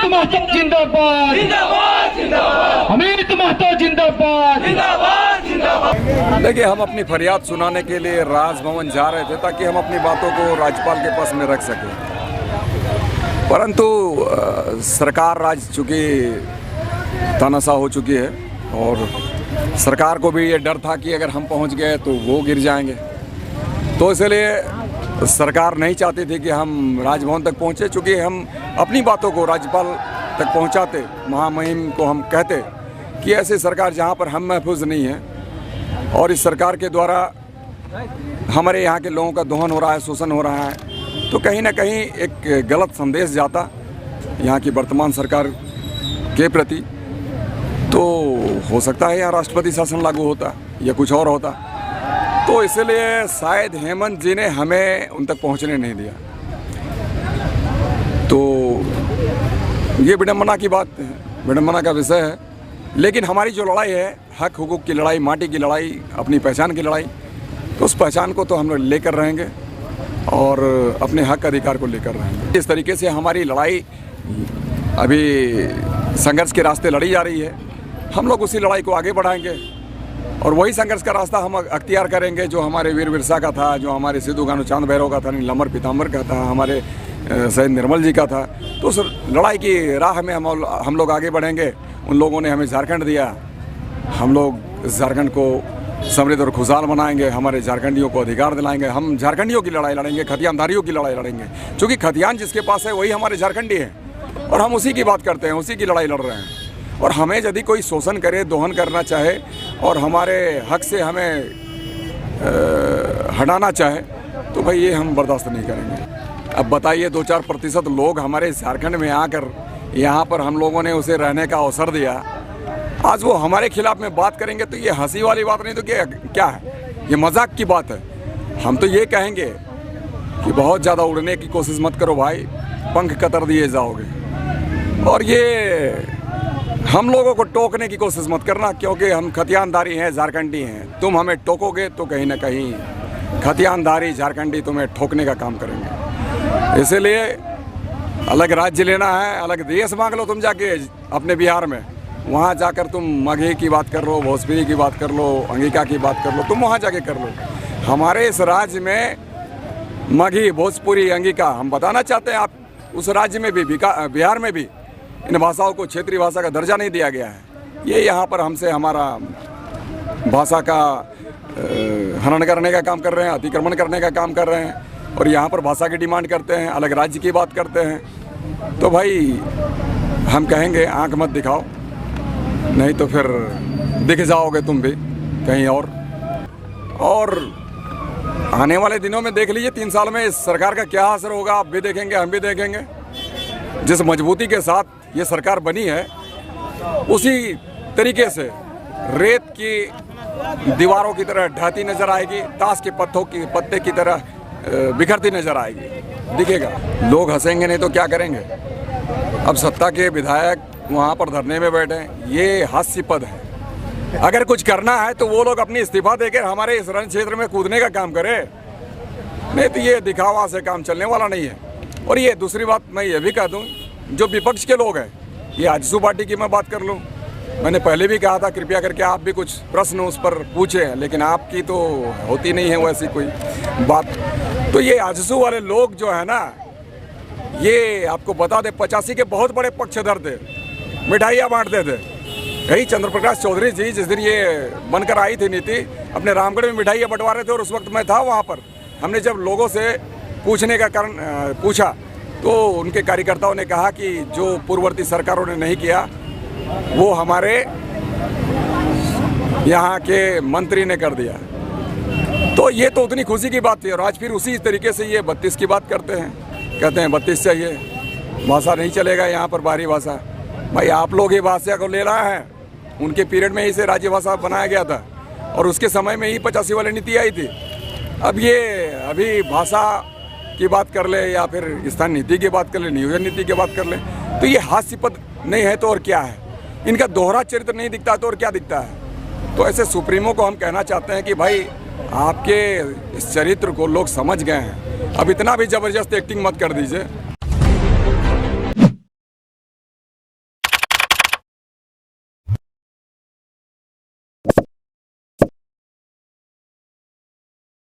अमित महतो जिंदाबाद, अमित महतो जिंदाबाद। देखिए, हम अपनी फरियाद सुनाने के लिए राजभवन जा रहे थे ताकि हम अपनी बातों को राज्यपाल के पास में रख सकें, परंतु सरकार राज चूँकि तानाशाह हो चुकी है और सरकार को भी ये डर था कि अगर हम पहुंच गए तो वो गिर जाएंगे, तो इसलिए सरकार नहीं चाहती थी कि हम राजभवन तक पहुंचे। चूँकि हम अपनी बातों को राज्यपाल तक पहुंचाते, महामहिम को हम कहते कि ऐसी सरकार जहां पर हम महफूज नहीं है और इस सरकार के द्वारा हमारे यहाँ के लोगों का दोहन हो रहा है, शोषण हो रहा है, तो कहीं ना कहीं एक गलत संदेश जाता यहाँ की वर्तमान सरकार के प्रति। तो हो सकता है यहाँ राष्ट्रपति शासन लागू होता या कुछ और होता, तो इसलिए शायद हेमंत जी ने हमें उन तक पहुँचने नहीं दिया। तो ये विडम्बना की बात है, विडम्बना का विषय है। लेकिन हमारी जो लड़ाई है, हक हुकूक की लड़ाई, माटी की लड़ाई, अपनी पहचान की लड़ाई, तो उस पहचान को तो हम लोग लेकर रहेंगे और अपने हक अधिकार को लेकर रहेंगे। इस तरीके से हमारी लड़ाई अभी संघर्ष के रास्ते लड़ी जा रही है। हम लोग उसी लड़ाई को आगे बढ़ाएंगे और वही संघर्ष का रास्ता हम अख्तियार करेंगे जो हमारे वीर बिरसा का था, जो हमारे सिद्धू कान्हू चांद भैरव का था, नीलांबर पीताम्बर का था, हमारे शहीद निर्मल जी का था। तो उस लड़ाई की राह में हम लोग आगे बढ़ेंगे। उन लोगों ने हमें झारखंड दिया, हम लोग झारखंड को समृद्ध और खुशहाल बनाएंगे, हमारे झारखंडियों को अधिकार दिलाएंगे। हम झारखंडियों की लड़ाई लड़ेंगे, खतियानदारियों की लड़ाई लड़ेंगे, क्योंकि खतियान जिसके पास है वही हमारे झारखंडी हैं और हम उसी की बात करते हैं, उसी की लड़ाई लड़ रहे हैं। और हमें यदि कोई शोषण करे, दोहन करना चाहे और हमारे हक से हमें हटाना चाहे, तो भाई ये हम बर्दाश्त नहीं करेंगे। अब बताइए, 2-4% लोग हमारे झारखंड में आकर यहाँ पर हम लोगों ने उसे रहने का अवसर दिया, आज वो हमारे खिलाफ में बात करेंगे तो ये हंसी वाली बात नहीं तो क्या है, ये मजाक की बात है। हम तो ये कहेंगे कि बहुत ज़्यादा उड़ने की कोशिश मत करो भाई, पंख कतर दिए जाओगे। और ये हम लोगों को टोकने की कोशिश मत करना, क्योंकि हम खतियानदारी हैं, झारखंडी हैं। तुम हमें टोकोगे तो कहीं ना कहीं खतियानदारी झारखंडी तुम्हें ठोकने का काम करेंगे। इसलिए अलग राज्य लेना है, अलग देश मांग लो तुम जाके अपने बिहार में, वहाँ जाकर तुम मगही की बात कर लो, भोजपुरी की बात कर लो, अंगिका की बात कर लो, तुम वहाँ जाके कर लो। हमारे इस राज्य में मगही, भोजपुरी, अंगिका हम बताना चाहते हैं। आप उस राज्य में भी, बिहार में भी इन भाषाओं को क्षेत्रीय भाषा का दर्जा नहीं दिया गया है। ये यहाँ पर हमसे हमारा भाषा का हनन करने का काम कर रहे हैं, अतिक्रमण करने का काम कर रहे हैं और यहाँ पर भाषा की डिमांड करते हैं, अलग राज्य की बात करते हैं। तो भाई हम कहेंगे आंख मत दिखाओ, नहीं तो फिर दिख जाओगे तुम भी कहीं और आने वाले दिनों में देख लीजिए 3 साल में इस सरकार का क्या असर होगा, आप भी देखेंगे, हम भी देखेंगे। जिस मजबूती के साथ ये सरकार बनी है, उसी तरीके से रेत की दीवारों की तरह ढहती नजर आएगी, ताश के पत्ते की तरह बिखरती नजर आएगी, दिखेगा। लोग हंसेंगे नहीं तो क्या करेंगे। अब सत्ता के विधायक वहाँ पर धरने में बैठे हैं, ये हास्यास्पद है। अगर कुछ करना है तो वो लोग अपनी इस्तीफा देकर हमारे इस रण क्षेत्र में कूदने का काम करें, नहीं तो ये दिखावा से काम चलने वाला नहीं है। और ये दूसरी बात मैं ये भी कह दूँ, जो विपक्ष के लोग हैं, ये आजसू पार्टी की मैं बात कर लूँ, मैंने पहले भी कहा था कृपया करके आप भी कुछ प्रश्न उस पर पूछें, लेकिन आपकी तो होती नहीं है वैसी कोई बात। तो ये आजसू वाले लोग जो है ना, ये आपको बता दे 85 के बहुत बड़े पक्षधर थे, मिठाइयाँ बांटते थे। यही चंद्र प्रकाश चौधरी जी जिस दिन ये बनकर आई थी नीति, अपने रामगढ़ में मिठाइयाँ बंटवा रहे थे और उस वक्त मैं था वहाँ पर। हमने जब लोगों से पूछने का कारण पूछा तो उनके कार्यकर्ताओं ने कहा कि जो पूर्ववर्ती सरकारों ने नहीं किया वो हमारे यहाँ के मंत्री ने कर दिया। तो ये तो उतनी खुशी की बात थी और आज फिर उसी तरीके से ये 32 की बात करते हैं, कहते हैं 32 चाहिए, भाषा नहीं चलेगा यहाँ पर, बाहरी भाषा। भाई आप लोग ये भाषा को ले रहे हैं, उनके पीरियड में ही से राज्य भाषा बनाया गया था और उसके समय में ही 85 वाली नीति आई थी। अब ये अभी भाषा की बात कर ले या फिर स्थानीय नीति की बात कर ले, नियोजन नीति की बात कर ले, तो ये हास्यास्पद नहीं है तो और क्या है। इनका दोहरा चरित्र नहीं दिखता तो और क्या दिखता है। तो ऐसे सुप्रीमो को हम कहना चाहते हैं कि भाई आपके इस चरित्र को लोग समझ गए हैं, अब इतना भी ज़बरदस्त एक्टिंग मत कर दीजिए।